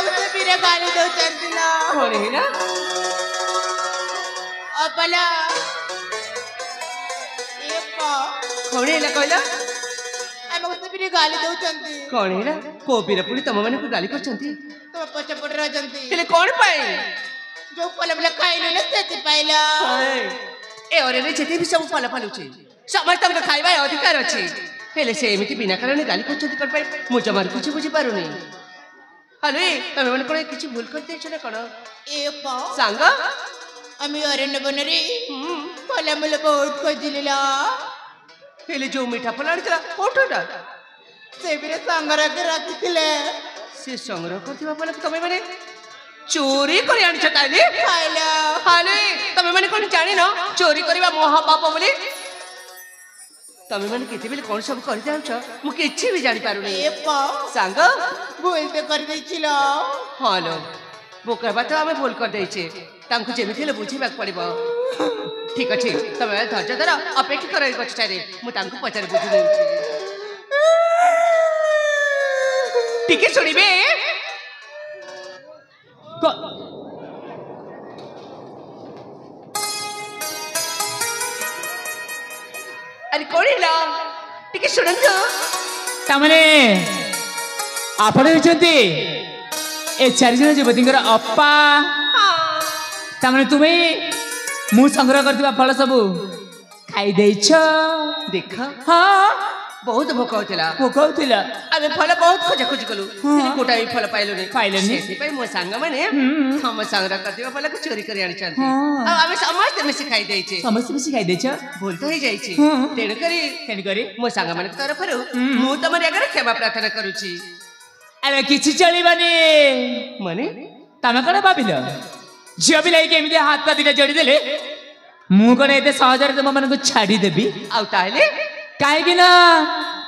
मुझे मेरे गाली दो चंदिला कौन है ना अपला ये कौन है ना कहला मुझे मेरे गाली दो चंदी कौन है ना को पीरा पुली तम माने को गाली करछंती तो पछे पड़ रह चंदी हेले कौन पाए जो फल बला खाइलो न सेति पाइला ए ओरे रे जेते भी सब फल फलुची समस्त का खाइबा अधिकार अछि हेले से एमिति बिना कारण गाली करछंती कर पाए मु जमार कुछ बुझी पारुनी हेलो ए तमे माने कोन किछि भूल कर देछ ना कोन ए पा सांग আমি অরণ্য বনরে ফলমূল বহুত খোঁজিলা হেলে जो मीठा फल आनिला कोठोटा সেবিরে সংগ্রহ রাখিলে से संग्रह करथिबा फल तमे माने चोरी करी आनिछ ताइले খাইলা हाले तमे माने कोन जानि न चोरी करबा महापाप बोली तमे माने केते बेले कोन सब कर जाउछ मु किछि भी जानि पारुनी এ পা सांग ভুলতে করে দিছিল हालो बोकर बात आमे भूल कर दैछे तांको जेमिति हेले बुझिबा पड़िबो ठीक अछि तमे धैर्य धर अपेक्षा करे गछटारे मु तांको पचार बुझि देउछि टिके सुनिबे अरे कोण हिला टिके सुनंत तामने आपण हेचंती ए चारि जन युवतींकर अप्पा तामने तुमे मु संग्रह करथिबा फल सबु खाई देछ देख हां बहुत भोक होतिला भोक होतिला आमे फल बहुत खोजा खोजी कलु कोटा भी फल पाइलुनी पाइलुनी सेति पई मो संग माने हम संग्रह करथिबा फल को चोरी करी आनी छथि हाँ। आ आमे समस्त मिसी खाई देइछे समस्त मिसी खाई देछ भूल तो ही जाइछे हाँ। तेण करी मो संग माने तरफरु मु तमरे आगे क्षमा प्रार्थना करूची अरे किछि चलिबानी माने तमे कोन भाबिल झियो भी लाइक एमिति हाथ पा दिटा जोड़ी देले मु कोन एते सहजरे तुम मन को छाडी देबी आउ ताले काहे कि ना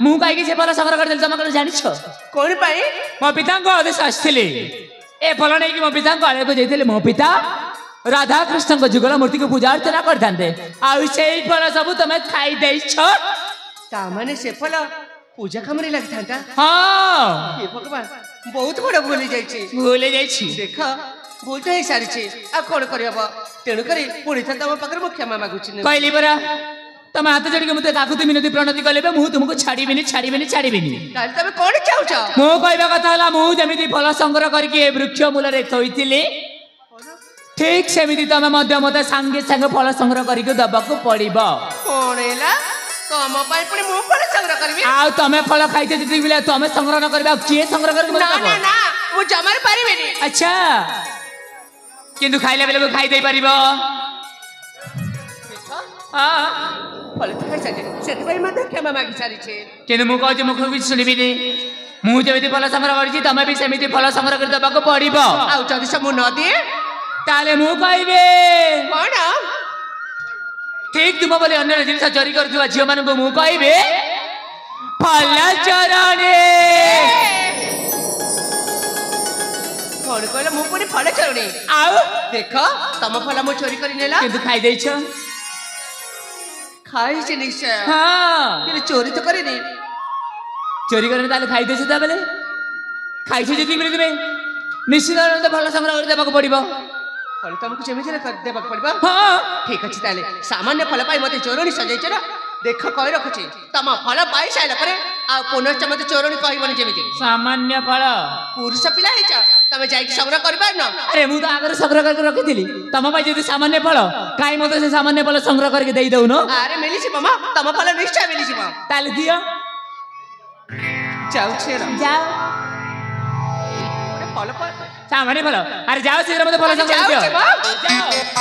मु काहे कि से फल संग्रह कर देल तमे कोन जानि छ कोन पाई मो पिता को आदेश आस्थिले ए फल नै कि मो पिता को आले को जइथिले मो पिता राधा कृष्ण को जुगल मूर्ति को पूजा अर्चना करथांते आ सेई फल सब तमे खाई देई छ ता माने से फल पूजा कामरे लागि थांता हां हे भगवान बहुत बड़ भूल जाइछे भूले जाई छी देख भूल तो ही सारी छे आ कोन करबा तेणु करी पुणी था तम पाकर मु क्षमा मागुछि न कहली बरा तमे हाथ जोड़ी के मते काकुति मिनती प्रणति कलेबे मु तुमको छाड़ीबिनी काल तमे कोन चाहूछ मो कहबा कथा हला मु जेमिति फल संग्रह करके ए वृक्ष मूल रे थोइतिले ठीक सेमिति तमे मध्य मते संगे संगे फल संग्रह करके दबाको पड़िबो कोन हेला तम पाई पुणी मु फल संग्रह करबी आ तमे फल खाइते जति बिले तमे संग्रह न करबा के संग्रह करके ना ना ना मु जमार पारिबेनी अच्छा किंतु खाइले बेले को खाइ देई परिबो हां फल तो खाइ सारी सेति पई मते क्षमा मागि सारी छे किंतु मु कहजे मुख भी सुनिबिनी मु जेमिति फल संग्रह करछि तमे भी सेमिति फल संग्रह कर दबाको पड़िबो आउ जदि सब मु न दिए ताले मु कहबे कोन ठीक तुम बोले अन्य जिनिस चोरी करथुवा झियो मानको मु कहबे फल चोरणे कोन कहले मु पुणी फल चोरणी आउ देख तम फल मु चोरी करी नेला किंतु खाइ देछ खाइ छे निश्चय हां किले चोरी तो करिनी चोरी करने ताले खाइ देछ ता बेले खाइ छे जति मिले तमे निश्चित तो फल संग्रह कर देबाको पड़िबो फल तुमको जेमिति कर देबाक पड़बा हां ठीक अछि ताले सामान्य फल पाई मते चोरणी सजाइछ ना देख कहि रखछि तम फल पाई साइला परे आ पुनश्च मते चोरणी कहिबनी जेमिति सामान्य फल पुरुष पिला हिच तमे जाई संग्रह करबार न अरे मु तो आगर संग्रह करके रखी दिली तम भाई जति सामान्य फल काई मते से सामान्य फल संग्रह करके देई दउ न अरे मिली छी मामा तम फल निश्चय मिली छी मामा ताले दियो जाऊ छे र जाओ फल पर सामान्य फल अरे जाओ शीघ्र मते फल संग्रह जाऊ दियो छे मामा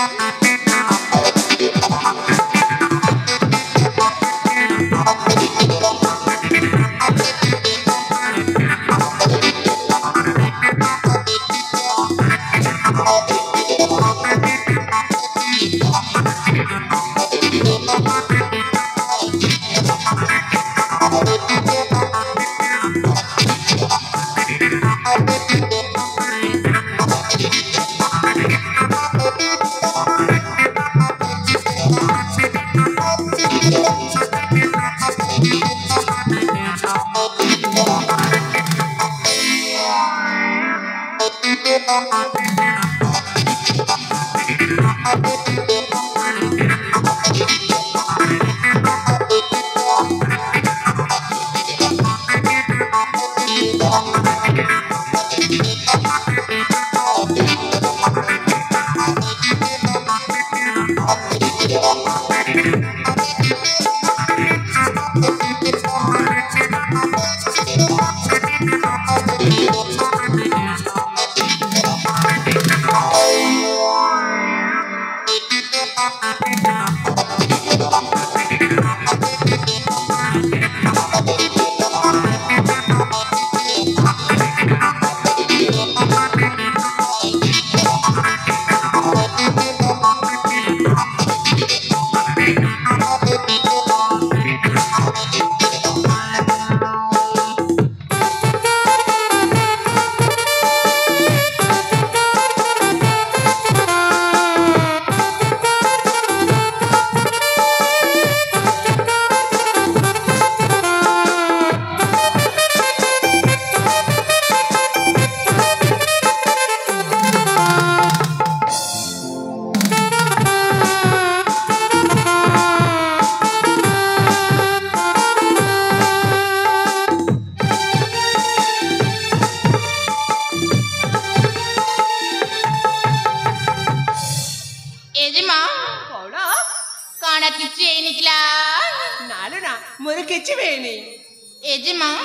ए जे माँ काना किच्ची निकला नालो ना मोर किछि बेनी ए जे माँ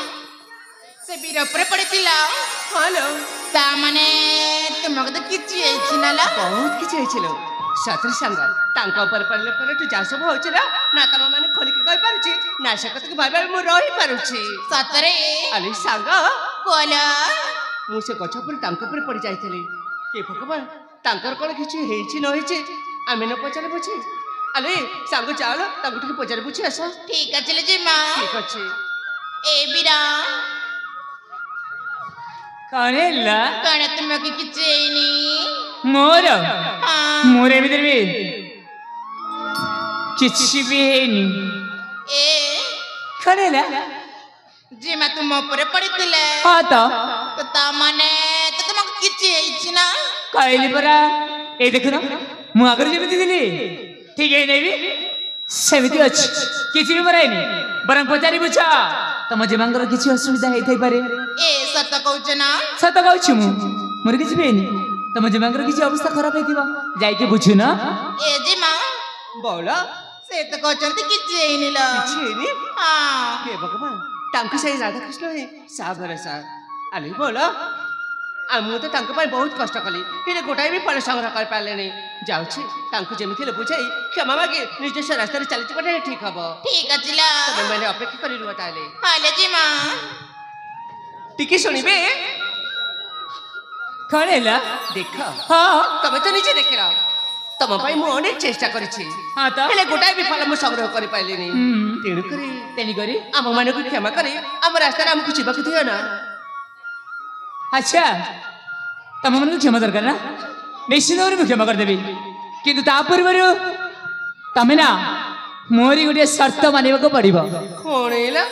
से बीर ऊपर पड़तिला हालो ता माने तुमको तो किच्ची छिनाला बहुत किछि हेछिल सतरी संग तांका ऊपर पड़ले पर तू जा सब होछिल ना तम माने खोली के कहि पारुछि ना से कत के भाई भाई मो रही पारुछि सतरे अली संग कोला मु से गछ पर तांका पर पड़ी जाइथिली हे भगवान तांकर कोन किछि हेछि न हेछि आमे न पचारे बुझी अले संग चाल तांको ठीक पचारे बुझी आस ठीक है चले जे माँ ठीक अछि ए बीरा कौन है काना तुमको किच्ची नी मोर हाँ मोरे भीतर भी किसी भी है नहीं ए कौन है जे माँ तुम ऊपर पड़तिले हाँ तो ता माने तो तुमको किच्ची छिना कहली परा ए देखो ना मु आगर जेमिति दिली ठीक है नहीं भी सेमिति अछि किछि भी मराइनी बरं पचारि बुझा तम जेमांगर किछि असुविधा हेइ थई पारे ए सत कहूच ना सत कहउछि मु मोर किछि बेनी तम जेमांगर किछि अवस्था खराब हेतिबा जाई के बुझु ना ए जे माँ बोला से तो कहचंती किच्ची निला किछि नी हाँ हे भगवान तांको सही राधा कृष्ण है सा भरोसा अली बोला आमु तो तांको पाई बहुत कष्ट कली हेले गोटाई भी फल संग्रह कर पाले नहीं जाउछि तांको जेमिति ले बुझाई क्षमा मागे निज रास्ता रे चलछि पटे ठीक हबो ठीक अचिला तमे मैंने अपेक्षा करी रुआ ताले हाले जी माँ टिके सुनिबे कौन है देख हाँ तमे तो निजे देखिला तम पाई मु अनेक चेष्टा करिछि हाँ तो हेले गोटाई भी फल मु संग्रह कर पाले नहीं तेणु करी तेनी करी आम माने को क्षमा करी आम रास्ता रे हमकु चिबक दियो ना अच्छा तम मन क्षमा दरकार ना निश्चित भाव में क्षमा करदेवी किंतु ता पूर्व तमें ना मोरी गोटे शर्त मानवा पड़ो कौन है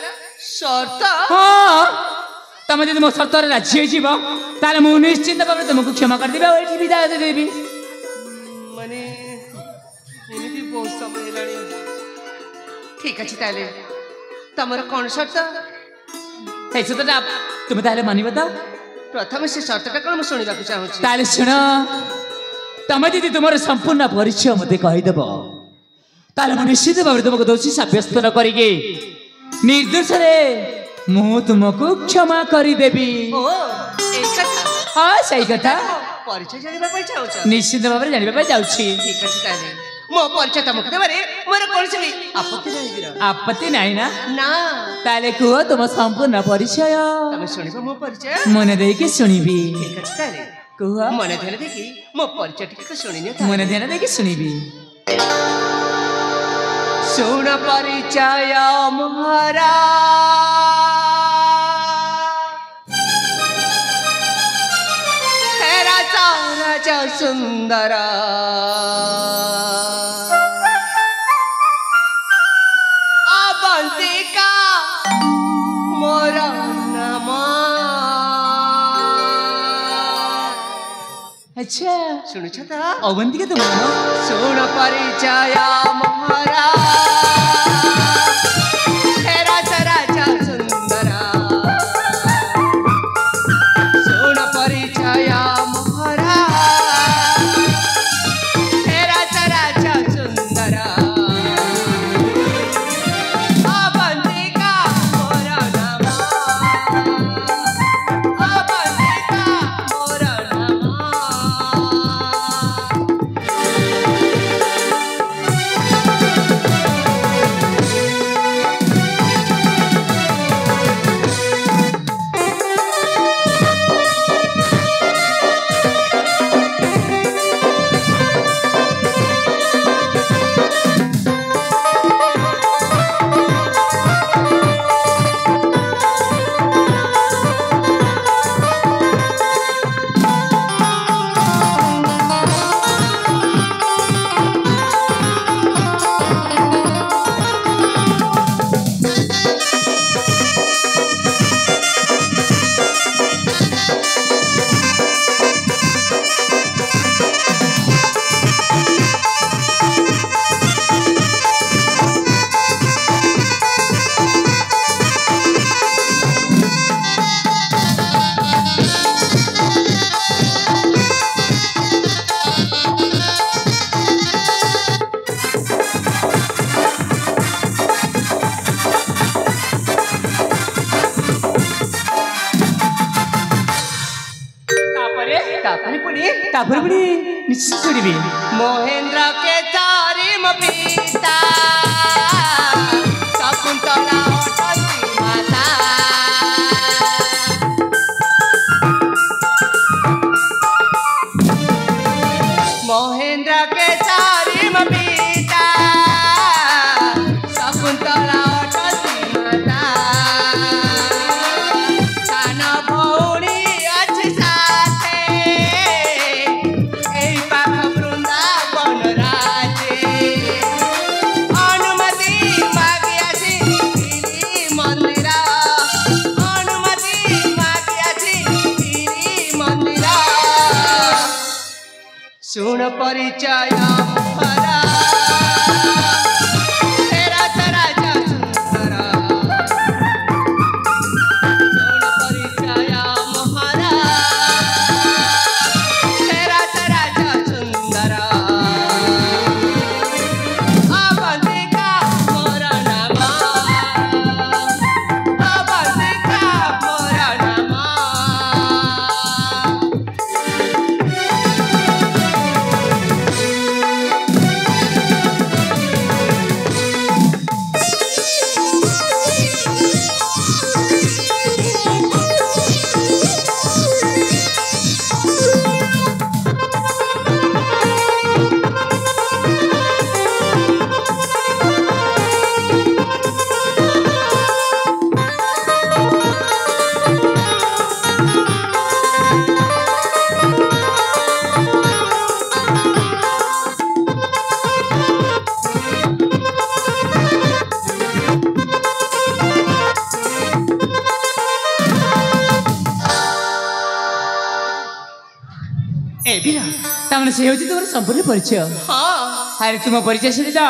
शर्त हाँ तमें जब मो शर्त राजी हो मु निश्चिंत भाव तुमको क्षमा करदेवी और विदाय देदेवी माने एमिति बहुत समय हेलाणी ठीक अछि ताले तमर कोन शर्त से शर्त तुम ताले मानि बताओ प्रथम से शर्तटा कोन म सुनिबा चाहू छी ताले सुन तमें यदि तुम संपूर्ण परिचय मत कहीदेव ताले मु निश्चित भाव तुमको दोषी सब्यस्त न करिके निर्दोष रे मु तुमको क्षमा करदेवी ओ ए कथा हाँ सही कथा परिचय जानिबा पई चाहू छी निश्चित भाव में जानवा जाऊँगी ठीक अछि ताले मो परिचय तमक देबारे मोर कोन से आपत्ति नाही बिरा आपत्ति नहीं ना ना ताले कह तुम संपूर्ण परिचय तमे सुनिबा मो परिचय मन देके सुनिबी ठीक अछि ताले कह मन ध्यान देखि मो परिचय टिके सुनिने मन ध्यान देके सुनिबी सुन परिचय मोहरा हेरा चारच सुंदर अवंतिका मोर नाम ଆଚ୍ଛା ଶୁଣୁଛ ତ ଅବନ୍ତିକା ତ ମନ ଶୁଣ ପରିଚୟ ମହାରା ହେ ରାଜା ସୁନ୍ଦର ଶୁଣ ପରିଚୟ ମହାରା ହେ ରାଜା ସୁନ୍ଦର ଅବନ୍ତିକା ମୋର ନାମ ଅବନ୍ତିକା ମୋର ନାମ ତାପରେ ପୁଣି ନିଶ୍ଚିତ ଶୁଣିବି ମହେନ୍ଦ୍ର କେଦାରୀ ମୋ ପିତା ଶକୁନ୍ତଳା ଅଟନ୍ତି ମାତା ମହେନ୍ଦ୍ର କେଦାରୀ ମୋ ପିତା ଶକୁନ୍ତଳା ଅଟନ୍ତି ମାତା ସାନ ଭଉଣୀ ଅଛି ସାଥେ এই পাখ বৃন্দাবন রাজে অনুমতি মাগিয়াছি মন্দির অনুমতি মাগিয়াছি মন্দির শুণ পরিচয় মহারা হে রাজা সুন্দর শুণ পরিচয় মহারা হে রাজা সুন্দর অবন্তিকা মোর নাম অবন্তিকা মোর নাম ତାମାନେ ସେ ହେଉଛି ତୁମର ସମ୍ପୂର୍ଣ୍ଣ ପରିଚୟ ହଁ ଆରେ ତୁମ ପରିଚୟ ଶୁଣି ତ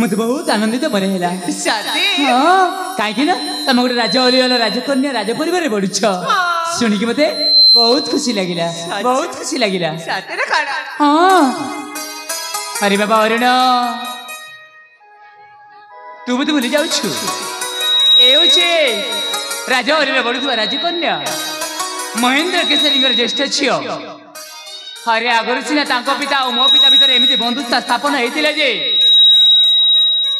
ମୋତେ ବହୁତ ଆନନ୍ଦିତ ମନେ ହେଲା ସାଥୀ ହଁ କାହିଁକି ନା ତମେ ଗୋଟେ ରାଜ ଅଲିଅଲ ରାଜକନ୍ୟା ରାଜ ପରିବାରରେ ବଢୁଛ ଶୁଣିକି ମତେ ବହୁତ ଖୁସି ଲାଗିଲା ବହୁତ ଖୁସି ଲାଗିଲା ସାଥୀରେ କଣ ହଁ ଆରେ ବାବା ଅରୁଣ ତୁ ମୋତେ ଭୁଲି ଯାଉଛୁ ଏ ହେଉଛି ରାଜ ଅଲିଅଲ ବଢୁଥିବା ରାଜକନ୍ୟା ମହେନ୍ଦ୍ର କେଶରୀଙ୍କର ଜ୍ୟେଷ୍ଠ ଝିଅ ଆରେ ଆଗରୁ ସିନା ତାଙ୍କ ପିତା ଆଉ ମୋ ପିତା ଭିତରେ ଏମିତି ବନ୍ଧୁତା ସ୍ଥାପନ ହେଇଥିଲା ଯେ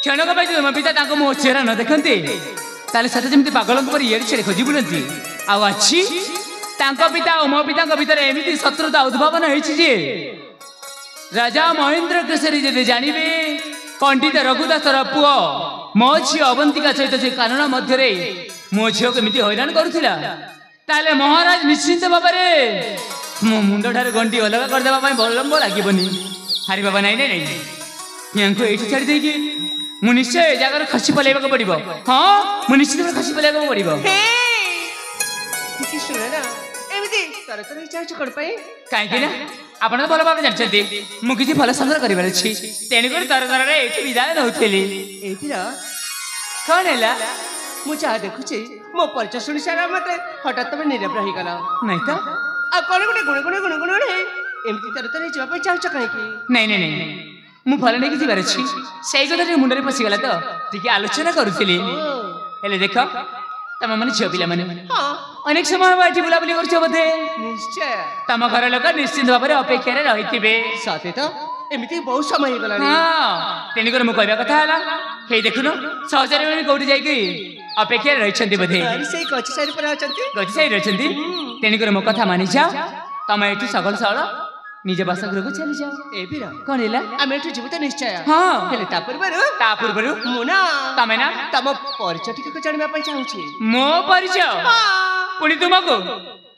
କ୍ଷଣକ ପାଇଁ ଯଦି ମୋ ପିତା ତାଙ୍କ ମୋ ଚେହେରା ନ ଦେଖନ୍ତି ତାହେଲେ ସେଟା ଯେମିତି ପାଗଳଙ୍କ ପରି ଇଆଡେ ସିଆଡେ ଖୋଜି ବୁଲନ୍ତି ଆଉ ଅଛି ତାଙ୍କ ପିତା ଆଉ ମୋ ପିତାଙ୍କ ଭିତରେ ଏମିତି ଶତ୍ରୁତା ଉଦ୍ଭାବନ ହେଇଛି ଯେ ରାଜା ମହେନ୍ଦ୍ର କେଶରୀ ଯଦି ଜାଣିବେ ପଣ୍ଡିତ ରଘୁଦାସର ପୁଅ ମୋ ଝିଅ ଅବନ୍ତିକା ସହିତ ସେ କାନନ ମଧ୍ୟରେ ମୋ ଝିଅକୁ ଏମିତି ହଇରାଣ କରୁଥିଲା ତାହେଲେ ମହାରାଜ ନିଶ୍ଚିନ୍ତ ଭାବରେ ମୋ ମୁଣ୍ଡ ଠାରୁ ଗଣ୍ଡି ଅଲଗା କରିଦେବା ପାଇଁ ବିଳମ୍ବ ଲାଗିବନି ହାରି ବାବା ନାଇଁ ନାଇଁ ନାଇଁ ୟାଙ୍କୁ ଏଇଠି ଛାଡ଼ି ଦେଇକି ମୁଁ ନିଶ୍ଚୟ ଏ ଜାଗାରୁ ଖସି ପଳେଇବାକୁ ପଡିବ ହଁ ମୁଁ ନିଶ୍ଚିତ ଖସି ପଳେଇବାକୁ ପଡିବ ଟିକେ ଶୁଣ ନା ଏମିତି ତର ତର ଚାହୁଁଛୁ କଣ ପାଇଁ? କାହିଁକି ନା ଆପଣ ତ ଭଲ ଭାବରେ ଜାଣିଛନ୍ତି ମୁଁ କିଛି ଭଲ ସୁନ୍ଦର କରିବାର ଅଛି, ତେଣୁକରି ତର ତରରେ ଏଇଠି ବିଦାୟ ନେଉଥିଲି। ଏଇଥିର କଣ ହେଲା? ମୁଁ ଯାହା ଦେଖୁଛି ମୋ ପରିଚୟ ଶୁଣି ସାରା ମତେ ହଠାତ୍ ତମେ ନିରବ ରହିଗଲ। ନାଇଁ ତ? ଆଉ କଣ ଗୋଟେ ଗୁଣ ଗୁଣ ଗୁଣ ଗୁଣ ଏମିତି ତର ତର ଯିବା ପାଇଁ ଚାହୁଁଛ କାହିଁକି? ନାଇଁ ନାଇଁ ନାଇଁ, ମୁଁ ଭଲ ନେଇକି ଯିବାର ଅଛି, ସେଇ କଥା ଟିକେ ମୁଣ୍ଡରେ ପଶିଗଲା ତ ଟିକେ ଆଲୋଚନା କରୁଥିଲି। ହେଲେ ଦେଖ ତମ ମାନେ ଝିଅ ପିଲାମାନେ ହଁ ଅନେକ ସମୟ ହବ ଏଠି ବୁଲାବୁଲି କରୁଛ ବୋଧେ, ନିଶ୍ଚୟ। ତମ ଘର ଲୋକ ନିଶ୍ଚିନ୍ତ ଭାବରେ ଅପେକ୍ଷାରେ ରହିଥିବେ। ସତେ ତ ଏମିତି ବହୁତ ସମୟ ହେଇଗଲାଣି। ହଁ, ତେଣୁକରି ମୁଁ କହିବା କଥା ହେଲା ହେଇ ଦେଖୁନ ସହଜରେ କୋଉଠି ଯାଇକି ଅପେକ୍ଷାରେ ରହିଛନ୍ତି ବୋଧେ, ସେଇ ଗଛ ସାଇରେ ପରା ଅଛନ୍ତି। ଗତି ସାହି ରହିଛନ୍ତି। ତେଣୁକରି ମୋ କଥା ମାନିଯାଅ, ତମେ ଏଠୁ ସକାଳୁ ସକାଳ ନିଜ ବାସଗୃହକୁ ଚାଲିଯାଅ। ଏ ବୀର କଣ ହେଲା? ଆମେ ଏଠୁ ଯିବୁ ତ ନିଶ୍ଚୟ। ହଁ, ହେଲେ ତା ପୂର୍ବରୁ ମୁଁ ନା ତମେ ନା ତମ ପରିଚୟ ଟିକେ ଜାଣିବା ପାଇଁ ଚାହୁଁଛି। ମୋ ପରିଚୟ ପୁଣି ତୁମକୁ?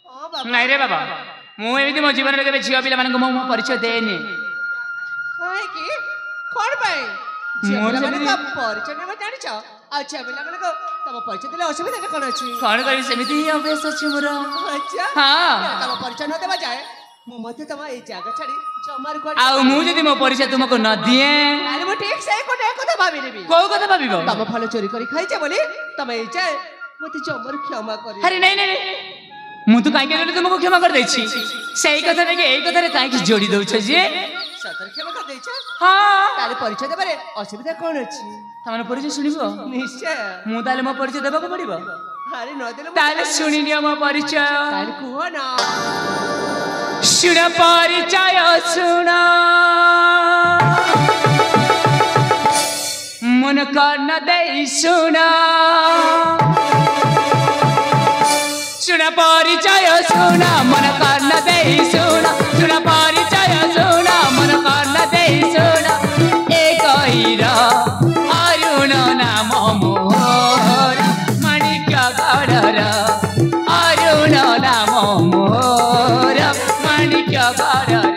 ହଁ ବାବା। ନାଇଁ ରେ ବାବା, ମୁଁ ଏମିତି ମୋ ଜୀବନରେ କେବେ ଝିଅ ପିଲାମାନଙ୍କୁ ମୋ ପରିଚୟ ଦେଇନି। କାହିଁକି? କଣ ପାଇଁ? ଝିଅ ମୋର ପିଲାମାନଙ୍କ ପରିଚୟ ନେବା ଜାଣିଛ, ଆଉ ଝିଅ ପିଲାମାନଙ୍କ ତମ ପରିଚୟ ଦେଲେ ଅସୁବିଧା କଣ ଅଛି? କଣ କରିବି, ସେମିତି ହିଁ ଅଭ୍ୟାସ ଅଛି ମୋର। ଆଚ୍ଛା, ହଁ, ତମ ପରିଚୟ ନ ଦେବା ଯାଏ ମୁଁ ମଧ୍ୟ ତମ ଏଇ ଜାଗା ଛାଡି ଜମାରୁ କୁଆଡେ ଆଉ ମୁଁ ଯଦି ମୋ ପରିଚୟ ତୁମକୁ ନ ଦିଏ? ଆରେ ମୁଁ ଠିକ ସେଇ ଗୋଟେ କଥା ଭାବିନେବି। କୋଉ କଥା ଭାବିବ? ତମ ଫଳ ଚୋରି କରି ଖାଇଛ ବୋଲି ତମେ ଏଇ ଯାଏ ମତେ ଜମାରୁ କ୍ଷମା କରି। ଆରେ ନାଇଁ ନାଇଁ, ମୁଁ ତ କାହିଁକି କହିଲି ତୁମକୁ କ୍ଷମା କରିଦେଇଛି, ସେଇ କଥାଟାକି ଏଇ କଥାରେ କାହିଁକି ଯୋଡି ଦଉଛ ଯେ? ସତରେ କ୍ଷମା କରିଦେଇଛ? ହଁ, ତାହେଲେ ପରିଚୟ ଦେବାରେ ଅସୁବିଧା କଣ ଅଛି? ତମର ପରିଚୟ ଶୁଣିବ? ନିଶ୍ଚୟ। ମୁଁ ତାହେଲେ ମୋ ପରିଚୟ ଦେବାକୁ ପଡିବ? ଆରେ ନଦେଲେ ତାହେଲେ ଶୁଣିନିଅ ମୋ ପରିଚୟ। ତାହେଲେ କୁହ ନା। ଶୁଣ ପରିଚୟ ଶୁଣ, ମନ କର୍ଣ୍ଣ ଦେଇ ଶୁଣ। ଶୁଣ ପରିଚୟ ଶୁଣ, ମନ କର୍ଣ୍ଣ ଦେଇ ଶୁଣ। ଶୁଣ ପରିଚୟ ଶୁଣ, ମନ କର୍ଣ୍ଣ ଦେଇ ଶୁଣ। ଏ କଇର ଅରୁଣ ନାମ ମୋର, ମାଣିକ୍ୟ ଗଡ଼ର ଅରୁଣ ନାମ ମୋର, ମାଣିକ୍ୟ ଗଡ଼ର।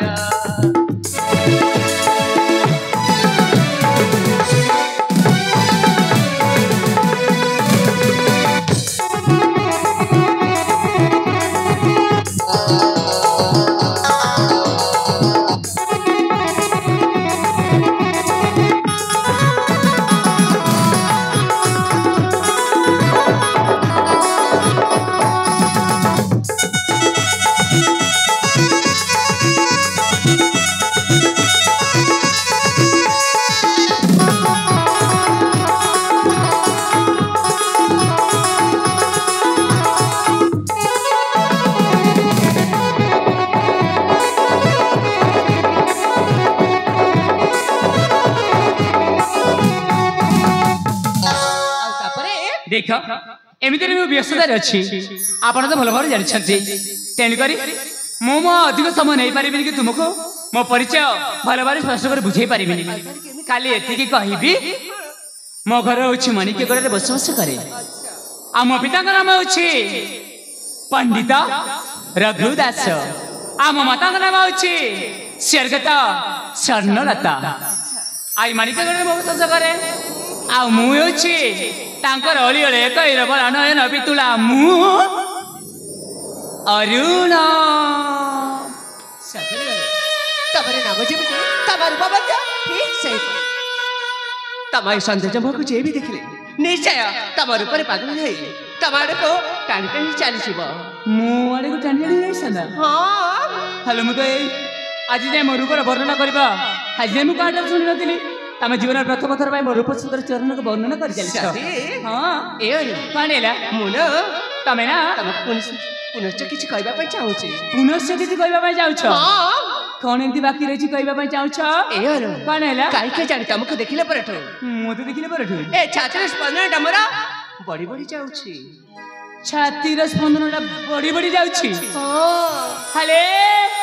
देख एमती व्यस्ततार अच्छी आपण तो भल भाव जानते तेणुक मो अधिक समय नहीं पारि कि तुमको मो परिचय भल भाव स्पष्ट कर बुझे पारि खाली एति कहबी मो घर हूँ माणिक्यगढ़ बसवास करे आ मो पिता नाम हूँ पंडित रघुदास आ मो माता नाम हूँ स्वर्गत स्वर्णलता आई माणिक्यगढ़ बसवास करे आ मुझे तांकर अली अले कईर बड़ा नयन पितुला मु अरुण तमरे नाम जेमिति तमर बाबा ठीक से तमाई सौंदर्य मुझे जे भी देखले निश्चय तमर ऊपर पागल है तमारे को टाणी टाणी चली जीव मु आड़े को टाणी टाणी जाई सदा हां हेलो मु तो आज जे मोर ऊपर वर्णना करबा आज जे मु काटा सुनि नथिली तम जीवन प्रथम थर मो रूप सुंदर चरण को वर्णन कर चली हाँ ए कौन है मुन तमें ना पुनश्च किसी कहबा चाहूची पुनश्च किसी कहबा चाहूछ कौन एमती बाकी रही कहबा चाहूछ ए कौन है काई के जानी तुमको देखिले परठो मु तो देखिले परठो ए छाती स्पंदन डमरा बड़ी बड़ी जाउची छाती स्पंदन बड़ी बड़ी जाउची हाले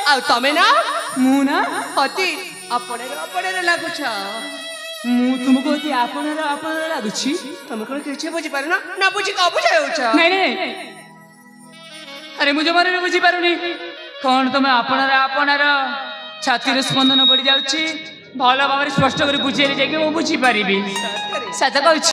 आ तमें ना मु ना अति अपने लागुछ मु तुमको अति आपन लागुछि तुम कोन किछि बुझी पार ना बुझी का बुझाउछ नहीं नहीं अरे मुझे मारे भी बुझी पारुनी कौन तुम आपनार छाती स्पंदन बढ़ी जाउछि भल भाव स्पष्ट कर बुझेले जाके मु बुझी पारिबी सत कहूछि।